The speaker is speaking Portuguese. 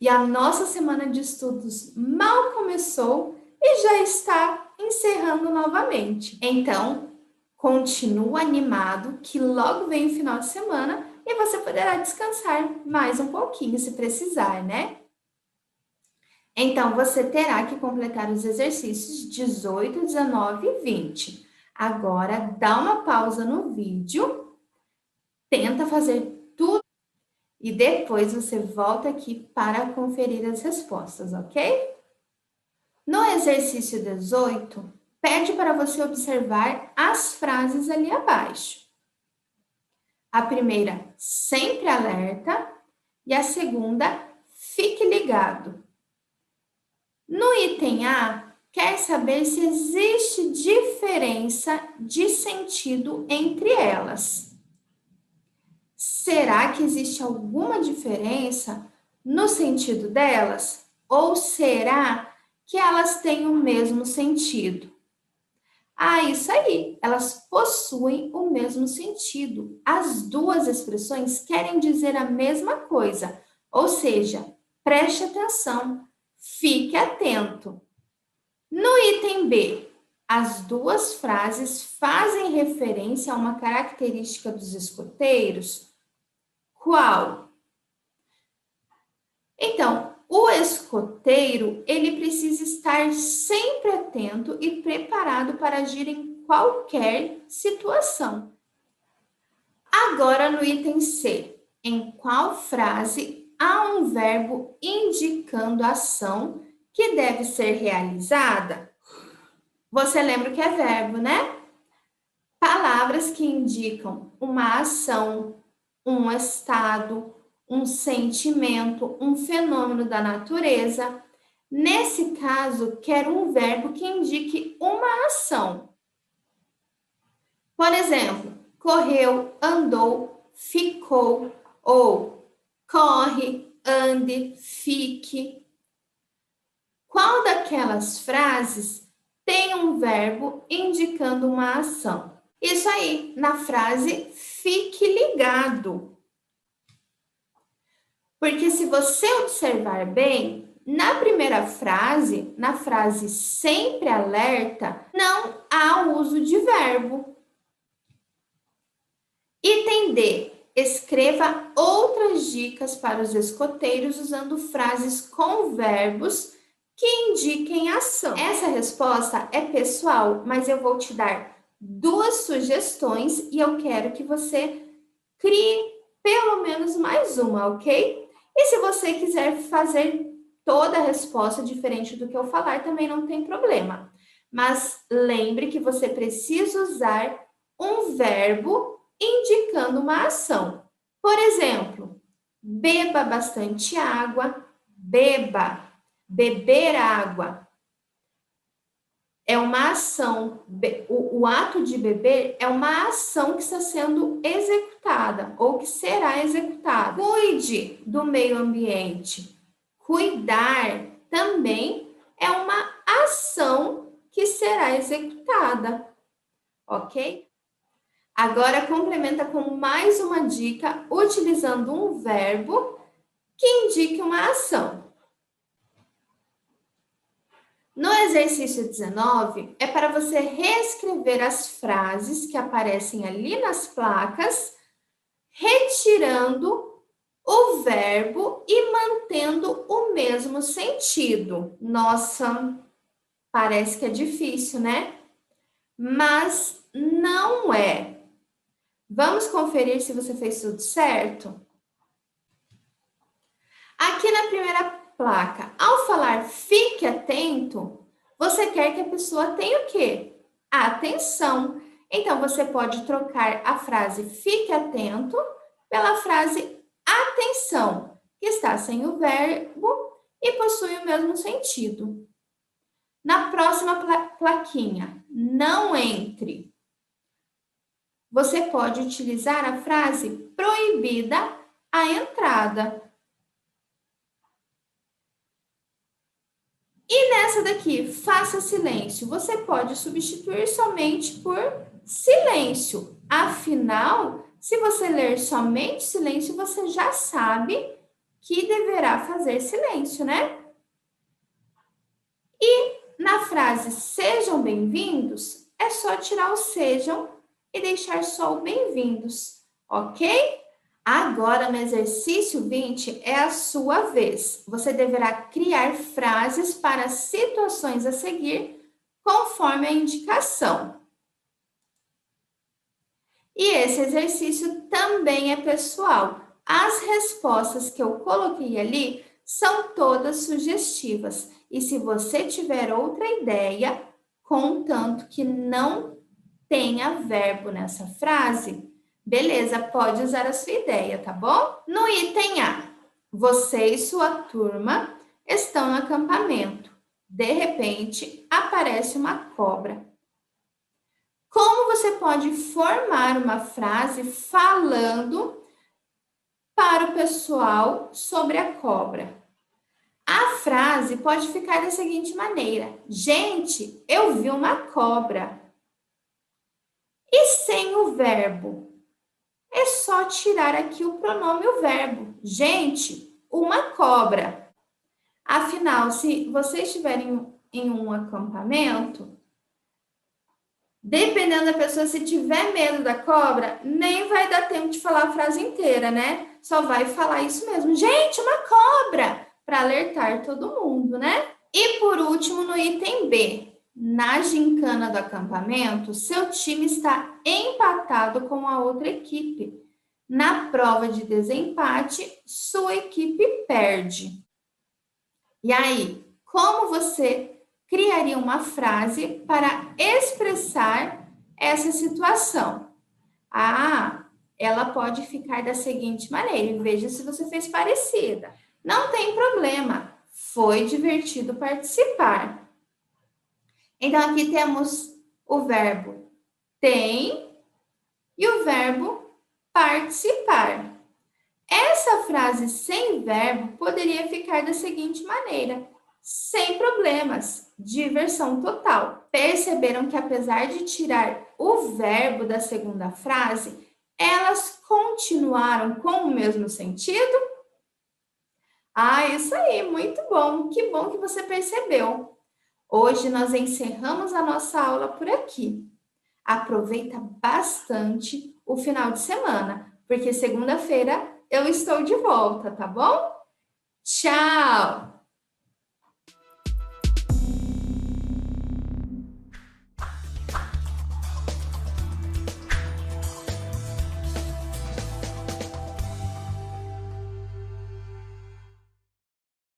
E a nossa semana de estudos mal começou e já está encerrando novamente. Então, continua animado que logo vem o final de semana e você poderá descansar mais um pouquinho se precisar, né? Então, você terá que completar os exercícios 18, 19 e 20. Agora, dá uma pausa no vídeo, tenta fazer tudo e depois você volta aqui para conferir as respostas, ok? No exercício 18, pede para você observar as frases ali abaixo. A primeira, sempre alerta, e a segunda, fique ligado. No item A, quer saber se existe diferença de sentido entre elas. Será que existe alguma diferença no sentido delas? Ou será que elas têm o mesmo sentido? Ah, isso aí, elas possuem o mesmo sentido. As duas expressões querem dizer a mesma coisa, ou seja, preste atenção, fique atento. No item B, as duas frases fazem referência a uma característica dos escoteiros. Qual? Então, o escoteiro, ele precisa estar sempre atento e preparado para agir em qualquer situação. Agora, no item C, em qual frase há um verbo indicando a ação que deve ser realizada? Você lembra o que é verbo, né? Palavras que indicam uma ação, um estado, um sentimento, um fenômeno da natureza. Nesse caso, quero um verbo que indique uma ação. Por exemplo, correu, andou, ficou, ou corre, ande, fique. Qual daquelas frases tem um verbo indicando uma ação? Isso aí, na frase fique ligado. Porque se você observar bem, na primeira frase, na frase sempre alerta, não há uso de verbo. Item D. Escreva outras dicas para os escoteiros usando frases com verbos que indiquem ação. Essa resposta é pessoal, mas eu vou te dar duas sugestões e eu quero que você crie pelo menos mais uma, ok? E se você quiser fazer toda a resposta diferente do que eu falar, também não tem problema. Mas lembre que você precisa usar um verbo indicando uma ação. Por exemplo, beba bastante água, beba, beber água. É uma ação, o ato de beber é uma ação que está sendo executada ou que será executada. Cuide do meio ambiente. Cuidar também é uma ação que será executada, ok? Agora complementa com mais uma dica utilizando um verbo que indique uma ação. No exercício 19, é para você reescrever as frases que aparecem ali nas placas, retirando o verbo e mantendo o mesmo sentido. Nossa, parece que é difícil, né? Mas não é. Vamos conferir se você fez tudo certo? Aqui na primeira placa, ao falar fique atento, você quer que a pessoa tenha o quê? Atenção. Então, você pode trocar a frase fique atento pela frase atenção, que está sem o verbo e possui o mesmo sentido. Na próxima plaquinha, não entre. Você pode utilizar a frase proibida a entrada. E nessa daqui, faça silêncio. Você pode substituir somente por silêncio. Afinal, se você ler somente silêncio, você já sabe que deverá fazer silêncio, né? E na frase sejam bem-vindos, é só tirar o sejam e deixar só o bem-vindos, ok? Agora, no exercício 20, é a sua vez. Você deverá criar frases para situações a seguir, conforme a indicação. E esse exercício também é pessoal. As respostas que eu coloquei ali são todas sugestivas. E se você tiver outra ideia, contanto que não tenha verbo nessa frase, beleza, pode usar a sua ideia, tá bom? No item A, você e sua turma estão no acampamento. De repente, aparece uma cobra. Como você pode formar uma frase falando para o pessoal sobre a cobra? A frase pode ficar da seguinte maneira: gente, eu vi uma cobra. E sem o verbo? É só tirar aqui o pronome o verbo. Gente, uma cobra. Afinal, se vocês estiverem em um acampamento, dependendo da pessoa, se tiver medo da cobra, nem vai dar tempo de falar a frase inteira, né? Só vai falar isso mesmo. Gente, uma cobra! Para alertar todo mundo, né? E por último, no item B. Na gincana do acampamento, seu time está empatado com a outra equipe. Na prova de desempate, sua equipe perde. E aí, como você criaria uma frase para expressar essa situação? Ah, ela pode ficar da seguinte maneira, veja se você fez parecida. Não tem problema, foi divertido participar. Então, aqui temos o verbo tem e o verbo participar. Essa frase sem verbo poderia ficar da seguinte maneira: sem problemas, diversão total. Perceberam que apesar de tirar o verbo da segunda frase, elas continuaram com o mesmo sentido? Ah, isso aí, muito bom. Que bom que você percebeu. Hoje nós encerramos a nossa aula por aqui. Aproveita bastante o final de semana, porque segunda-feira eu estou de volta, tá bom? Tchau!